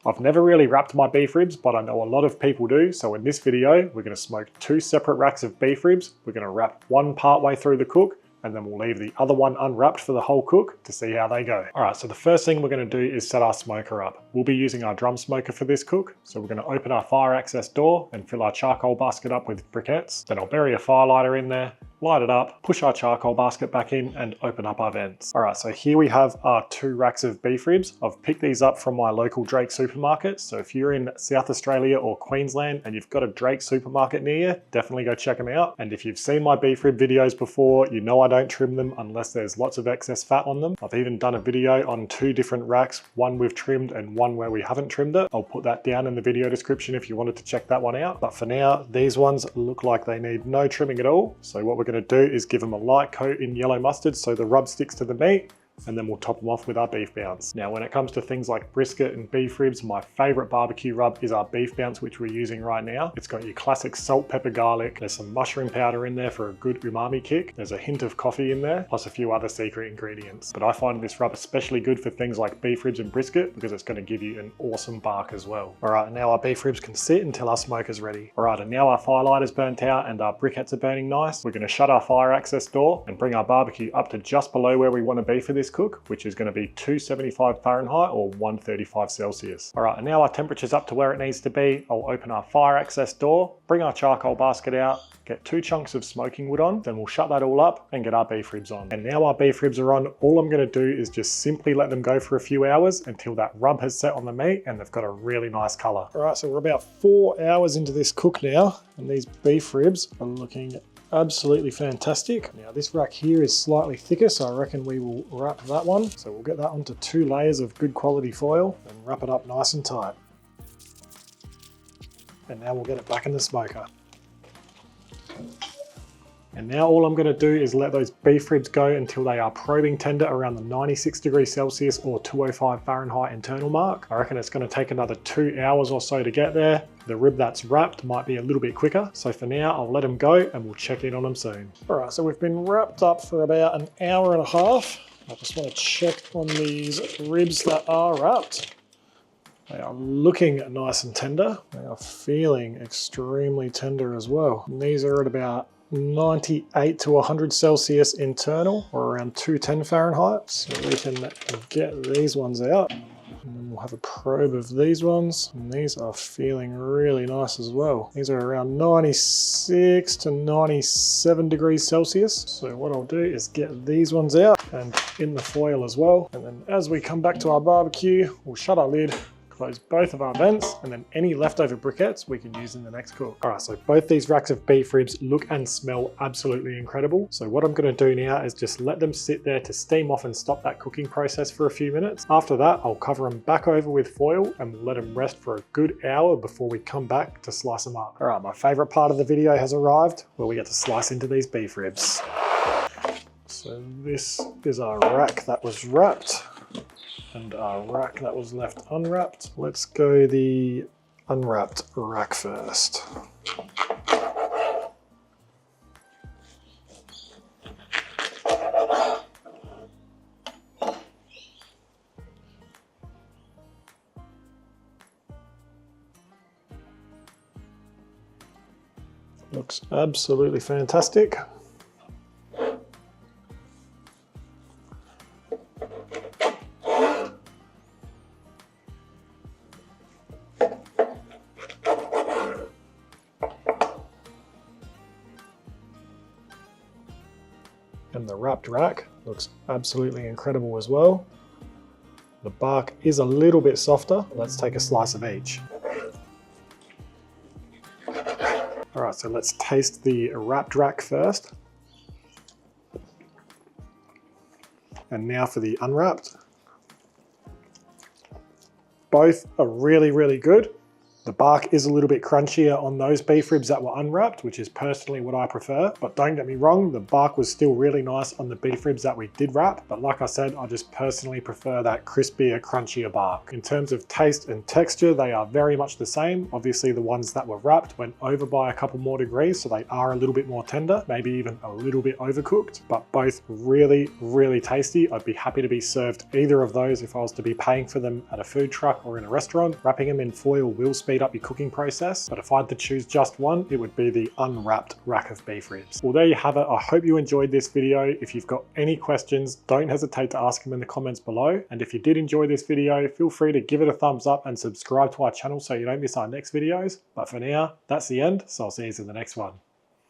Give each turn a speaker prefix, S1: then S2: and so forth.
S1: I've never really wrapped my beef ribs, but I know a lot of people do. So in this video, we're going to smoke 2 separate racks of beef ribs. We're going to wrap one part way through the cook, and then we'll leave the other one unwrapped for the whole cook to see how they go. All right, so the first thing we're going to do is set our smoker up. We'll be using our drum smoker for this cook. So we're going to open our fire access door and fill our charcoal basket up with briquettes. Then I'll bury a fire lighter in there, light it up, push our charcoal basket back in and open up our vents. All right, so here we have our 2 racks of beef ribs. I've picked these up from my local Drake supermarket. So if you're in South Australia or Queensland and you've got a Drake supermarket near you, definitely go check them out. And if you've seen my beef rib videos before, you know I don't trim them unless there's lots of excess fat on them. I've even done a video on 2 different racks, one we've trimmed and one where we haven't trimmed it. I'll put that down in the video description if you wanted to check that one out. But for now, these ones look like they need no trimming at all. So what we're going to do is give them a light coat in yellow mustard so the rub sticks to the meat, and then we'll top them off with our beef bounce. Now, when it comes to things like brisket and beef ribs, my favorite barbecue rub is our beef bounce, which we're using right now. It's got your classic salt, pepper, garlic. There's some mushroom powder in there for a good umami kick. There's a hint of coffee in there, plus a few other secret ingredients. But I find this rub especially good for things like beef ribs and brisket because it's going to give you an awesome bark as well. All right, now our beef ribs can sit until our smoker's ready. All right, and now our fire lighter's burnt out and our briquettes are burning nice. We're going to shut our fire access door and bring our barbecue up to just below where we want to be for this cook, which is going to be 275 Fahrenheit or 135 Celsius. All right, and now our temperature's up to where it needs to be. I'll open our fire access door, bring our charcoal basket out, get 2 chunks of smoking wood on, then we'll shut that all up and get our beef ribs on. And now our beef ribs are on, all I'm going to do is just simply let them go for a few hours until that rub has set on the meat and they've got a really nice color. All right, so we're about 4 hours into this cook now, and these beef ribs are looking absolutely fantastic. Now this rack here is slightly thicker, so I reckon we will wrap that one. So we'll get that onto 2 layers of good quality foil and wrap it up nice and tight. And now we'll get it back in the smoker. And now all I'm going to do is let those beef ribs go until they are probing tender around the 96 degrees Celsius or 205 Fahrenheit internal mark. I reckon it's going to take another 2 hours or so to get there. The rib that's wrapped might be a little bit quicker. So for now, I'll let them go and we'll check in on them soon. All right, so we've been wrapped up for about an hour and a half. I just want to check on these ribs that are wrapped. They are looking nice and tender. They are feeling extremely tender as well. And these are at about 98 to 100 Celsius internal, or around 210 Fahrenheit. So we can get these ones out. And then we'll have a probe of these ones. And these are feeling really nice as well. These are around 96 to 97 degrees Celsius. So what I'll do is get these ones out and in the foil as well. And then as we come back to our barbecue, we'll shut our lid, close both of our vents, and then any leftover briquettes we can use in the next cook. All right, so both these racks of beef ribs look and smell absolutely incredible. So what I'm going to do now is just let them sit there to steam off and stop that cooking process for a few minutes. After that, I'll cover them back over with foil and we'll let them rest for a good hour before we come back to slice them up. All right, my favorite part of the video has arrived, where we get to slice into these beef ribs. So this is our rack that was wrapped, and our rack that was left unwrapped. Let's go the unwrapped rack first. Looks absolutely fantastic. And the wrapped rack looks absolutely incredible as well. The bark is a little bit softer. Let's take a slice of each. All right, so let's taste the wrapped rack first. And now for the unwrapped. Both are really, really good. The bark is a little bit crunchier on those beef ribs that were unwrapped, which is personally what I prefer. But don't get me wrong, the bark was still really nice on the beef ribs that we did wrap. But like I said, I just personally prefer that crispier, crunchier bark. In terms of taste and texture, they are very much the same. Obviously, the ones that were wrapped went over by a couple more degrees, so they are a little bit more tender, maybe even a little bit overcooked, but both really, really tasty. I'd be happy to be served either of those if I was to be paying for them at a food truck or in a restaurant. Wrapping them in foil will speed up your cooking process, but if I had to choose just one, it would be the unwrapped rack of beef ribs. Well, there you have it. I hope you enjoyed this video. If you've got any questions, don't hesitate to ask them in the comments below. And if you did enjoy this video, feel free to give it a thumbs up and subscribe to our channel so you don't miss our next videos. But for now, that's the end, so I'll see you in the next one.